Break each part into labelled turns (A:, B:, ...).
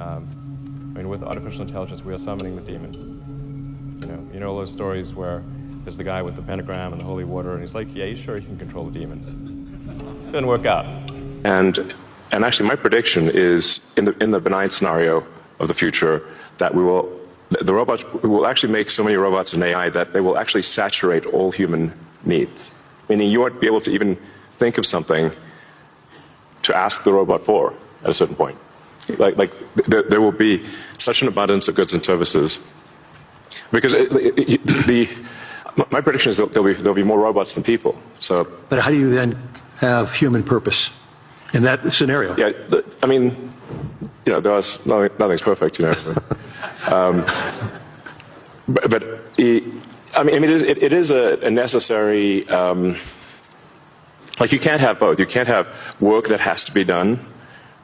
A: I mean, with artificial intelligence, we are summoning the demon. You know those stories where there's the guy with the pentagram and the holy water, and he's like, yeah, he's sure he can control the demon. Didn't work out. And actually, my prediction is in the benign scenario of the future that the robots will actually make so many robots and AI that they will actually saturate all human needs. Meaning you won't be able to even think of something to ask the robot for at a certain point. Like there will be such an abundance of goods and services because my prediction is that there'll be more robots than people. So,
B: but how do you then have human purpose in that scenario?
A: Yeah, I mean, nothing's perfect, but I mean, it is a necessary. Like you can't have both. You can't have work that has to be done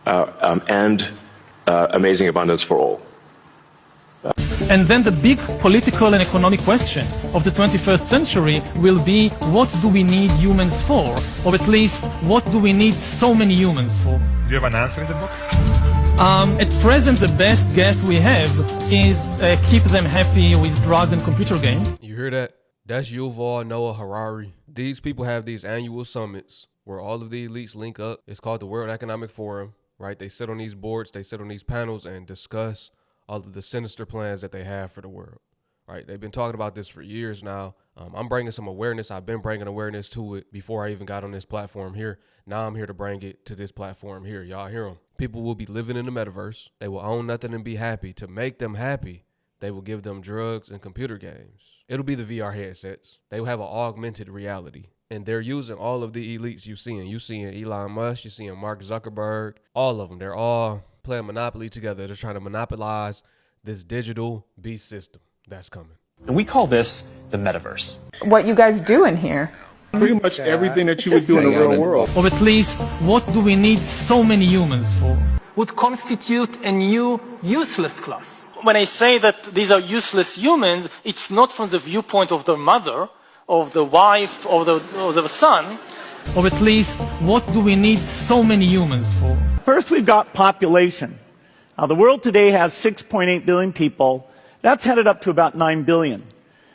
A: and amazing abundance for all.
C: And then the big political and economic question of the 21st century will be, what do we need humans for? Or at least, what do we need so many humans for?
D: Do you have an answer in the book?
C: At present, the best guess we have is keep them happy with drugs and computer games.
E: You hear that? That's Yuval Noah Harari. These people have these annual summits where all of the elites link up. It's called the World Economic Forum, right? They sit on these boards, they sit on these panels and discuss all of the sinister plans that they have for the world, right? They've been talking about this for years now. I'm bringing some awareness. I've been bringing awareness to it before I even got on this platform here. Now I'm here to bring it to this platform here. Y'all hear them. People will be living in the metaverse. They will own nothing and be happy. To make them happy, they will give them drugs and computer games. It'll be the VR headsets. They will have an augmented reality. And they're using all of the elites you seeing. You seeing Elon Musk, you seeing Mark Zuckerberg, all of them. They're all playing Monopoly together. They're trying to monopolize this digital beast system that's coming.
F: And we call this the metaverse.
G: What you guys do in here?
H: Pretty much everything that you would do in the real world.
C: Or at least, what do we need so many humans for?
I: Would constitute a new useless class. When I say that these are useless humans, it's not from the viewpoint of the mother, of the wife, of the son.
C: Or at least, what do we need so many humans for?
J: First, we've got population. Now, the world today has 6.8 billion people. That's headed up to about 9 billion.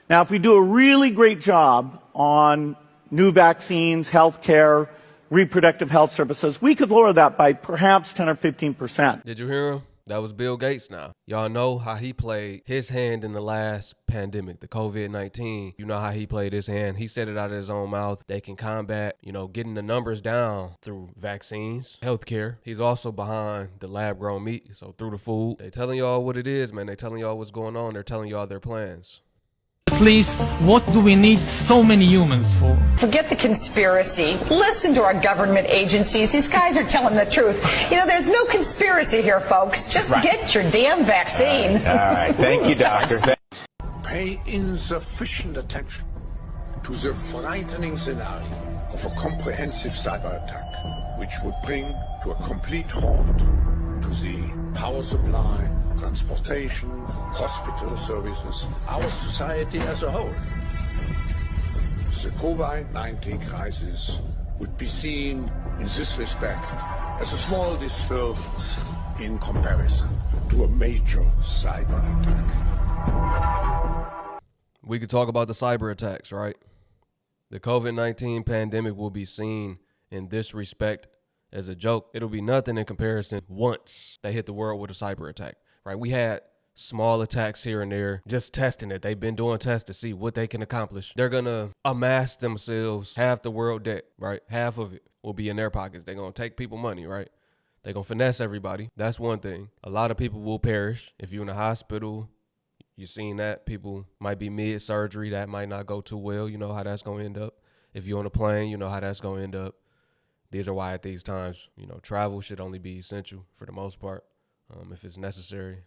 J: Now, if we do a really great job on new vaccines, healthcare, reproductive health services, we could lower that by perhaps 10 or 15%.
E: Did you hear him? That was Bill Gates now. Y'all know how he played his hand in the last pandemic, the COVID-19. You know how he played his hand. He said it out of his own mouth. They can combat, getting the numbers down through vaccines, healthcare. He's also behind the lab-grown meat, so through the food. They telling y'all what it is, man. They telling y'all what's going on. They're telling y'all their plans.
C: At least, what do we need so many humans for?
K: Forget the conspiracy. Listen to our government agencies. These guys are telling the truth. There's no conspiracy here, folks. Just get your damn vaccine.
F: All right. Thank you, doctor.
L: Pay insufficient attention to the frightening scenario of a comprehensive cyber attack, which would bring to a complete halt to the power supply, transportation, hospital services, our society as a whole. The COVID-19 crisis would be seen in this respect as a small disturbance in comparison to a major cyber attack.
E: We could talk about the cyber attacks, right? The COVID-19 pandemic will be seen in this respect as a joke. It'll be nothing in comparison once they hit the world with a cyber attack. Right, we had small attacks here and there, just testing it. They've been doing tests to see what they can accomplish. They're going to amass themselves half the world debt, right? Half of it will be in their pockets. They're going to take people money, right? They're going to finesse everybody. That's one thing. A lot of people will perish. If you're in a hospital, you've seen that. People might be mid-surgery. That might not go too well. You know how that's going to end up. If you're on a plane, you know how that's going to end up. These are why at these times, travel should only be essential for the most part. If it's necessary,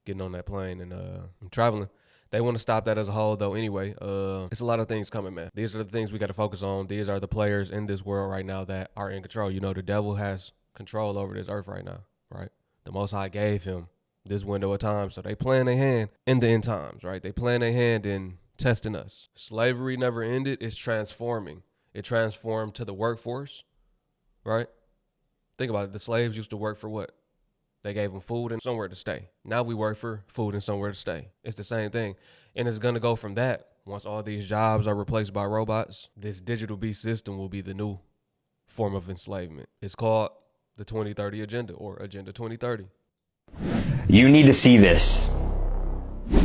E: getting on that plane and traveling. They want to stop that as a whole, though, anyway. It's a lot of things coming, man. These are the things we got to focus on. These are the players in this world right now that are in control. The devil has control over this earth right now, right? The Most High gave him this window of time, so they playing their hand in the end times, right? They playing their hand in testing us. Slavery never ended. It's transforming. It transformed to the workforce, right? Think about it. The slaves used to work for what? They gave them food and somewhere to stay. Now we work for food and somewhere to stay. It's the same thing. And it's going to go from that. Once all these jobs are replaced by robots, this digital beast system will be the new form of enslavement. It's called the 2030 Agenda, or Agenda 2030.
F: You need to see this.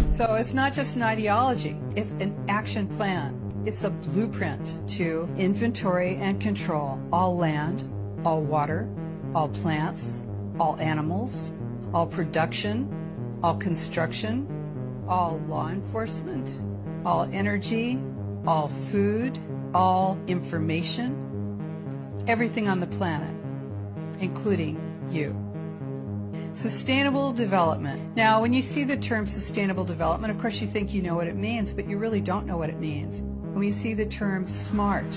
D: So it's not just an ideology, it's an action plan. It's a blueprint to inventory and control all land, all water, all plants, all animals, all production, all construction, all law enforcement, all energy, all food, all information, everything on the planet, including you. Sustainable development. Now, when you see the term sustainable development, of course you think you know what it means, but you really don't know what it means. When you see the term SMART,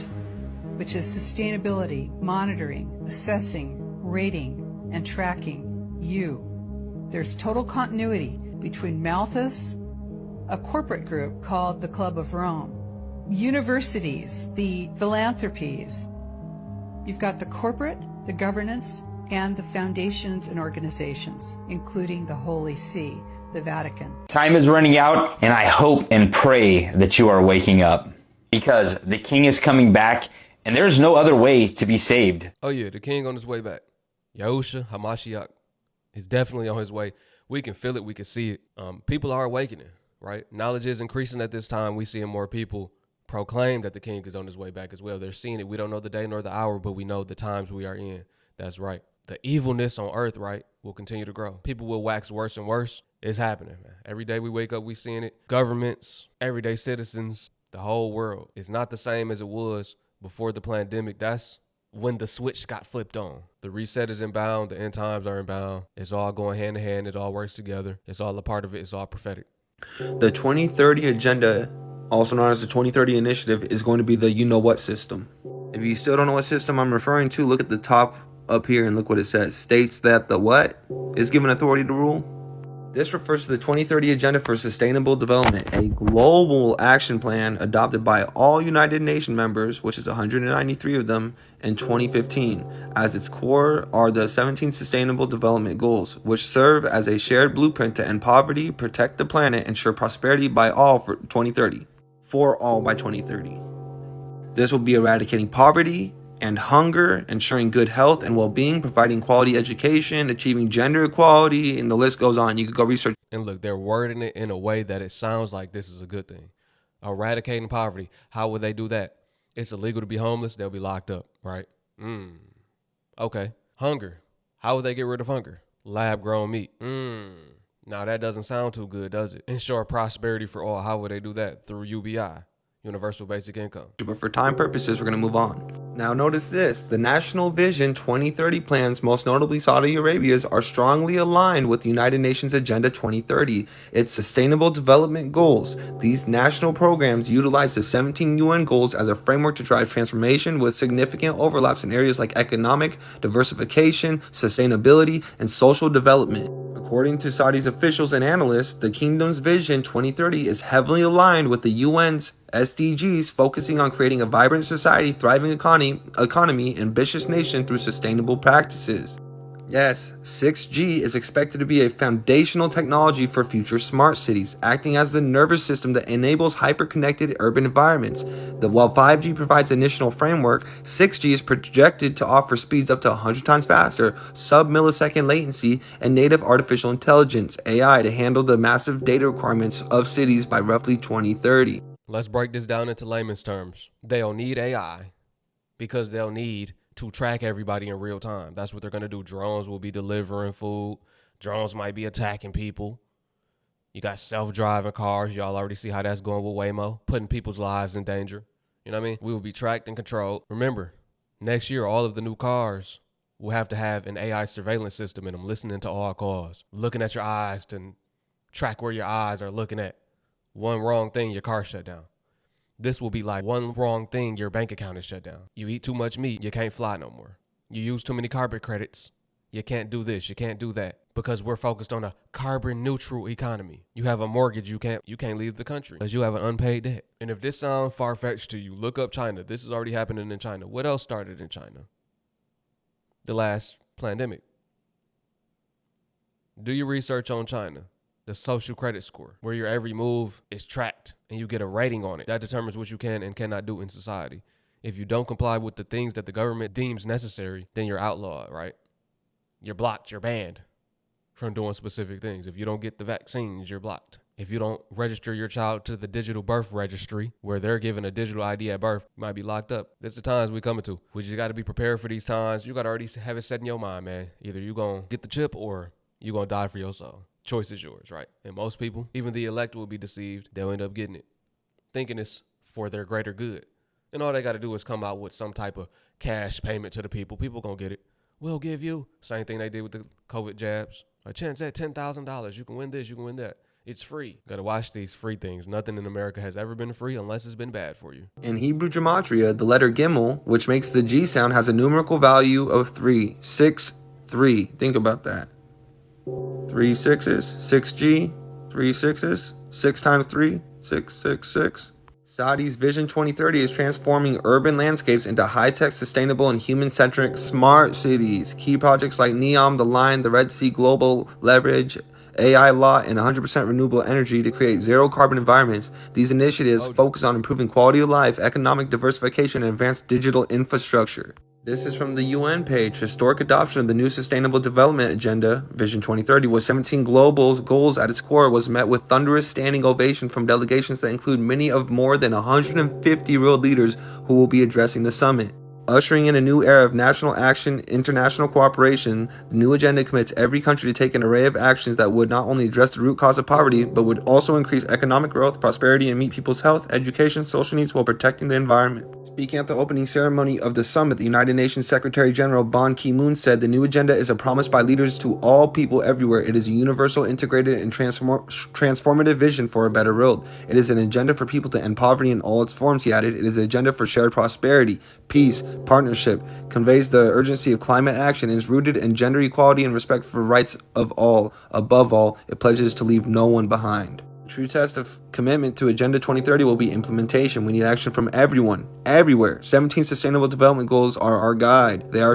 D: which is sustainability, monitoring, assessing, rating, and tracking you, there's total continuity between Malthus, a corporate group called the Club of Rome, universities, the philanthropies. You've got the corporate, the governance, and the foundations and organizations, including the Holy See, the Vatican.
F: Time is running out, and I hope and pray that you are waking up, because the king is coming back, and there's no other way to be saved.
E: Oh yeah, the king on his way back. Yahusha HaMashiach is definitely on his way. We can feel it, we can see it. People are awakening, right? Knowledge is increasing at this time. We seeing more people proclaim that the king is on his way back as well. They're seeing it. We don't know the day nor the hour, but we know the times we are in. That's right. The evilness on earth, right, will continue to grow. People will wax worse and worse. It's happening, man. Every day we wake up, we seeing it. Governments, everyday citizens, the whole world. It's not the same as it was before the pandemic. That's when the switch got flipped on. The reset is inbound. The end times are inbound. It's all going hand in hand. It all works together. It's all a part of it. It's all prophetic.
M: The 2030 Agenda, also known as the 2030 Initiative, is going to be the you-know-what system. If you still don't know what system I'm referring to, look at the top up here and look what it says. States that the what is given authority to rule. This refers to the 2030 Agenda for Sustainable Development, a global action plan adopted by all United Nations members, which is 193 of them, in 2015. As its core are the 17 Sustainable Development Goals, which serve as a shared blueprint to end poverty, protect the planet, ensure prosperity by all for 2030. For all by 2030. This will be eradicating poverty and hunger, ensuring good health and well-being, providing quality education, achieving gender equality, and the list goes on. You could go research.
E: And look, they're wording it in a way that it sounds like this is a good thing. Eradicating poverty. How would they do that? It's illegal to be homeless. They'll be locked up, right? Okay. Hunger. How would they get rid of hunger? Lab-grown meat. Now that doesn't sound too good, does it? Ensure prosperity for all. How would they do that? Through UBI. Universal Basic Income.
M: But for time purposes, we're going to move on. Now notice this, the National Vision 2030 plans, most notably Saudi Arabia's, are strongly aligned with the United Nations Agenda 2030, its Sustainable Development Goals. These national programs utilize the 17 UN goals as a framework to drive transformation, with significant overlaps in areas like economic, diversification, sustainability, and social development. According to Saudi's officials and analysts, the Kingdom's Vision 2030 is heavily aligned with the UN's SDGs, focusing on creating a vibrant society, thriving economy, ambitious nation through sustainable practices. Yes, 6G is expected to be a foundational technology for future smart cities, acting as the nervous system that enables hyper-connected urban environments. While 5G provides an initial framework, 6G is projected to offer speeds up to 100 times faster, sub-millisecond latency, and native artificial intelligence, AI, to handle the massive data requirements of cities by roughly 2030.
E: Let's break this down into layman's terms. They'll need AI because they'll need to track everybody in real time. That's what they're going to do. Drones will be delivering food. Drones might be attacking people. You got self-driving cars. Y'all already see how that's going with Waymo, putting people's lives in danger. You know what I mean? We will be tracked and controlled. Remember, next year, all of the new cars will have to have an AI surveillance system in them, listening to all calls, looking at your eyes to track where your eyes are looking at. One wrong thing, your car shut down. This will be like one wrong thing, your bank account is shut down. You eat too much meat, you can't fly no more. You use too many carbon credits, you can't do this, you can't do that. Because we're focused on a carbon neutral economy. You have a mortgage, you can't leave the country because you have an unpaid debt. And if this sounds far-fetched to you, look up China. This is already happening in China. What else started in China? The last pandemic. Do your research on China. The social credit score, where your every move is tracked and you get a rating on it. That determines what you can and cannot do in society. If you don't comply with the things that the government deems necessary, then you're outlawed, right? You're blocked, you're banned from doing specific things. If you don't get the vaccines, you're blocked. If you don't register your child to the digital birth registry, where they're given a digital ID at birth, you might be locked up. That's the times we coming to. We just got to be prepared for these times. You got to already have it set in your mind, man. Either you going to get the chip or you going to die for your soul. Choice is yours, right? And most people, even the elect, will be deceived. They'll end up getting it, thinking it's for their greater good. And all they got to do is come out with some type of cash payment to the people. People going to get it. We'll give you. Same thing they did with the COVID jabs. A chance at $10,000. You can win this, you can win that. It's free. Got to watch these free things. Nothing in America has ever been free unless it's been bad for you.
M: In Hebrew gematria, the letter Gimel, which makes the G sound, has a numerical value of 3. 6, 3. Think about that. 3 6s, 6G, 3 6s, 6 times 3, 6, 6, 6. Saudi's Vision 2030 is transforming urban landscapes into high-tech, sustainable, and human-centric smart cities. Key projects like NEOM, The Line, the Red Sea Global Leverage, AI Law, and 100% renewable energy to create zero-carbon environments. These initiatives focus on improving quality of life, economic diversification, and advanced digital infrastructure. This is from the UN page. Historic adoption of the new Sustainable Development Agenda, Vision 2030, with 17 global goals at its core, was met with thunderous standing ovation from delegations that include many of more than 150 world leaders who will be addressing the summit. Ushering in a new era of national action, international cooperation, the new agenda commits every country to take an array of actions that would not only address the root cause of poverty, but would also increase economic growth, prosperity, and meet people's health, education, social needs while protecting the environment. Speaking at the opening ceremony of the summit, the United Nations Secretary General Ban Ki-moon said the new agenda is a promise by leaders to all people everywhere. It is a universal, integrated, and transformative vision for a better world. It is an agenda for people to end poverty in all its forms, he added. It is an agenda for shared prosperity, peace, partnership, conveys the urgency of climate action, is rooted in gender equality and respect for rights of all. Above all, it pledges to leave no one behind. The true test of commitment to Agenda 2030 will be implementation. We need action from everyone, everywhere. 17 Sustainable Development Goals are our guide. They are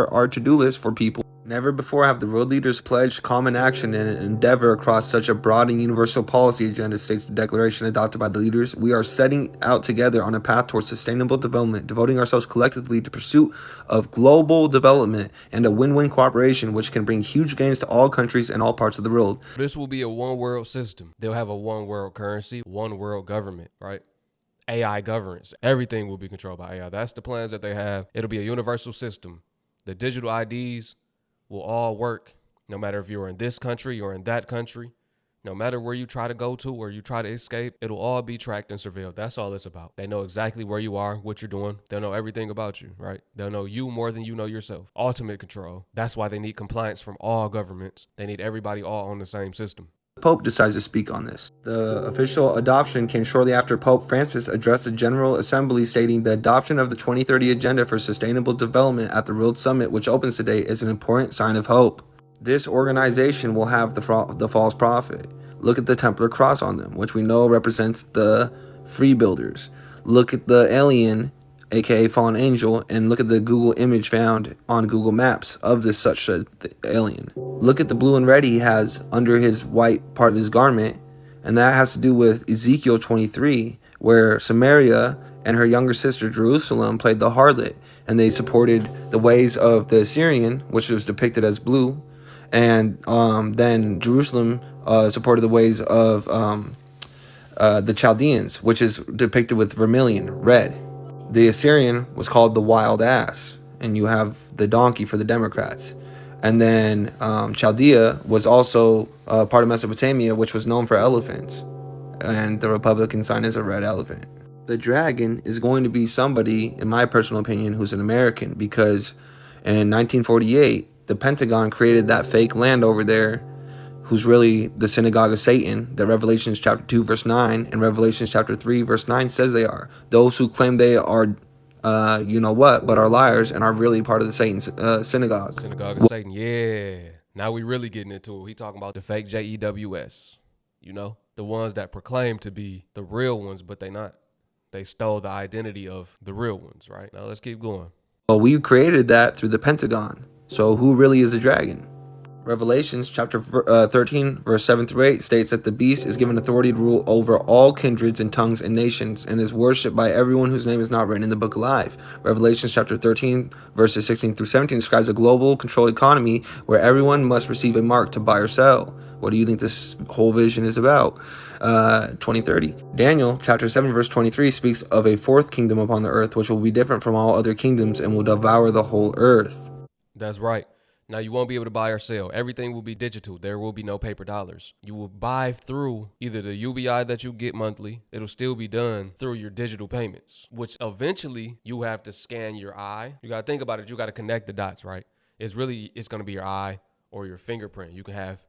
M: our to-do list for people. Never before have the world leaders pledged common action and an endeavor across such a broad and universal policy agenda, states the declaration adopted by the leaders. We are setting out together on a path towards sustainable development, devoting ourselves collectively to pursuit of global development and a win-win cooperation which can bring huge gains to all countries and all parts of the world.
E: This will be a one world system. They'll have a one world currency, one world government, right? AI governance. Everything will be controlled by AI. That's the plans that they have. It'll be a universal system. The digital IDs will all work, no matter if you're in this country or in that country. No matter where you try to go to or you try to escape, it'll all be tracked and surveilled. That's all it's about. They know exactly where you are, what you're doing. They'll know everything about you, right? They'll know you more than you know yourself. Ultimate control. That's why they need compliance from all governments. They need everybody all on the same system.
M: The Pope decides to speak on this. The official adoption came shortly after Pope Francis addressed the General Assembly, stating the adoption of the 2030 Agenda for Sustainable Development at the World Summit, which opens today, is an important sign of hope. This organization will have the false prophet. Look at the Templar cross on them, which we know represents the free builders. Look at the alien, aka fallen angel, and look at the Google image found on Google Maps of this such alien. Look at the blue and red he has under his white part of his garment, and that has to do with Ezekiel 23, where Samaria and her younger sister Jerusalem played the harlot, and they supported the ways of the Assyrian, which was depicted as blue, and then Jerusalem supported the ways of the Chaldeans, which is depicted with vermilion, red. The Assyrian was called the wild ass, and you have the donkey for the Democrats. And then Chaldea was also part of Mesopotamia, which was known for elephants. And the Republican sign is a red elephant. The dragon is going to be somebody, in my personal opinion, who's an American, because in 1948, the Pentagon created that fake land over there, who's really the synagogue of Satan, that Revelations chapter 2 verse 9 and Revelations chapter 3 verse 9 says they are. Those who claim they are you know what, but are liars and are really part of the Satan's synagogue.
E: Synagogue of Satan, yeah. Now we really getting into it. He talking about the fake JEWS, you know? The ones that proclaim to be the real ones, but they not. They stole the identity of the real ones, right? Now let's keep going.
M: Well, we created that through the Pentagon. So who really is a dragon? Revelations chapter 13, verse 7 through 8 states that the beast is given authority to rule over all kindreds and tongues and nations, and is worshipped by everyone whose name is not written in the book of life. Revelations chapter 13, verses 16 through 17 describes a global controlled economy where everyone must receive a mark to buy or sell. What do you think this whole vision is about? 2030. Daniel chapter 7 verse 23 speaks of a fourth kingdom upon the earth, which will be different from all other kingdoms and will devour the whole earth.
E: That's right. Now, you won't be able to buy or sell. Everything will be digital. There will be no paper dollars. You will buy through either the UBI that you get monthly. It'll still be done through your digital payments, which eventually you have to scan your eye. You got to think about it. You got to connect the dots, right? It's going to be your eye or your fingerprint. You can have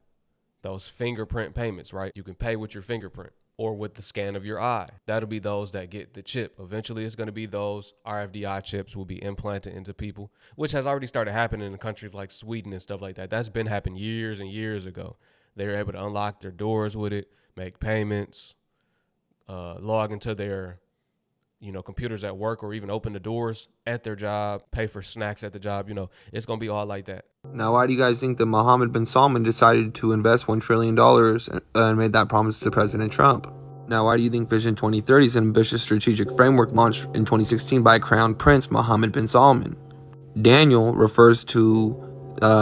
E: those fingerprint payments, right? You can pay with your fingerprint or with the scan of your eye. That'll be those that get the chip. Eventually, it's going to be those RFID chips will be implanted into people, which has already started happening in countries like Sweden and stuff like that. That's been happening years and years ago. They were able to unlock their doors with it, make payments, log into their computers at work, or even open the doors at their job, pay for snacks at the job. It's going to be all like that.
M: Now, why do you guys think that Mohammed bin Salman decided to invest $1 trillion and made that promise to President Trump? Now, why do you think Vision 2030 is an ambitious strategic framework launched in 2016 by Crown Prince Mohammed bin Salman? Daniel refers to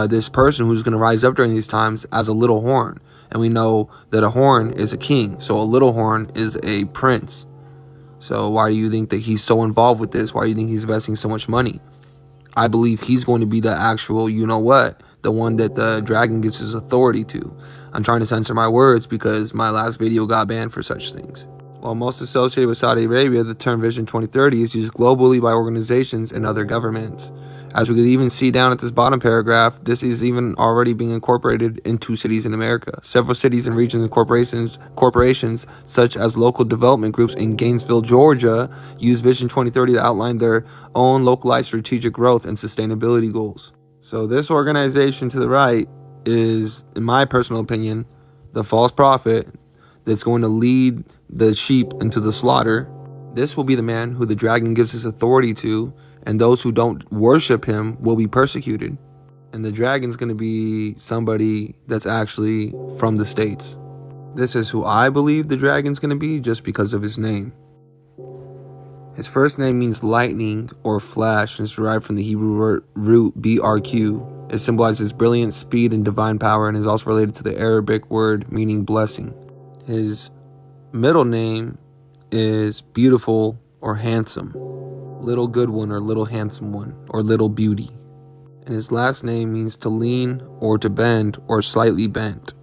M: this person who's going to rise up during these times as a little horn. And we know that a horn is a king, so a little horn is a prince. So why do you think that he's so involved with this? Why do you think he's investing so much money? I believe he's going to be the actual, the one that the dragon gives his authority to. I'm trying to censor my words because my last video got banned for such things. While most associated with Saudi Arabia, the term Vision 2030 is used globally by organizations and other governments. As we could even see down at this bottom paragraph, this is even already being incorporated in 2 cities in America. Several cities and regions and corporations such as local development groups in Gainesville, Georgia, use Vision 2030 to outline their own localized strategic growth and sustainability goals. So this organization to the right is, in my personal opinion, the false prophet that's going to lead the sheep into the slaughter. This will be the man who the dragon gives his authority to, and those who don't worship him will be persecuted. And the dragon's going to be somebody that's actually from the States. This is who I believe the dragon's going to be just because of his name. His first name means lightning or flash, and is derived from the Hebrew root BRQ. It symbolizes brilliance, speed, and divine power, and is also related to the Arabic word meaning blessing. His middle name is beautiful or handsome, little good one or little handsome one, or little beauty. And his last name means to lean or to bend or slightly bent.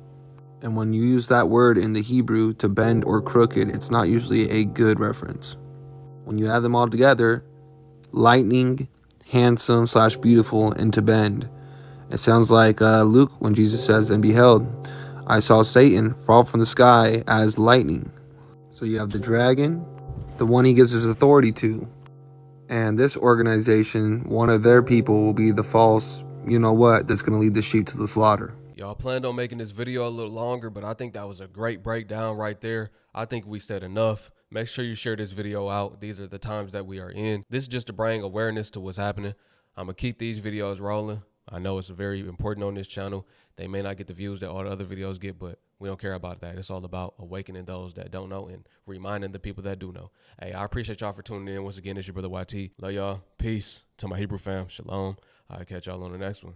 M: And when you use that word in the Hebrew, to bend or crooked, it's not usually a good reference. When you add them all together, lightning, handsome / beautiful, and to bend, it sounds like Luke when Jesus says, "And behold, I saw Satan fall from the sky as lightning." So you have the dragon, the one he gives his authority to. And this organization, one of their people will be the false, that's going to lead the sheep to the slaughter.
E: Y'all planned on making this video a little longer, but I think that was a great breakdown right there. I think we said enough. Make sure you share this video out. These are the times that we are in. This is just to bring awareness to what's happening. I'm going to keep these videos rolling. I know it's very important on this channel. They may not get the views that all the other videos get, but we don't care about that. It's all about awakening those that don't know and reminding the people that do know. Hey, I appreciate y'all for tuning in. Once again, it's your brother YT. Love y'all. Peace to my Hebrew fam. Shalom. I'll catch y'all on the next one.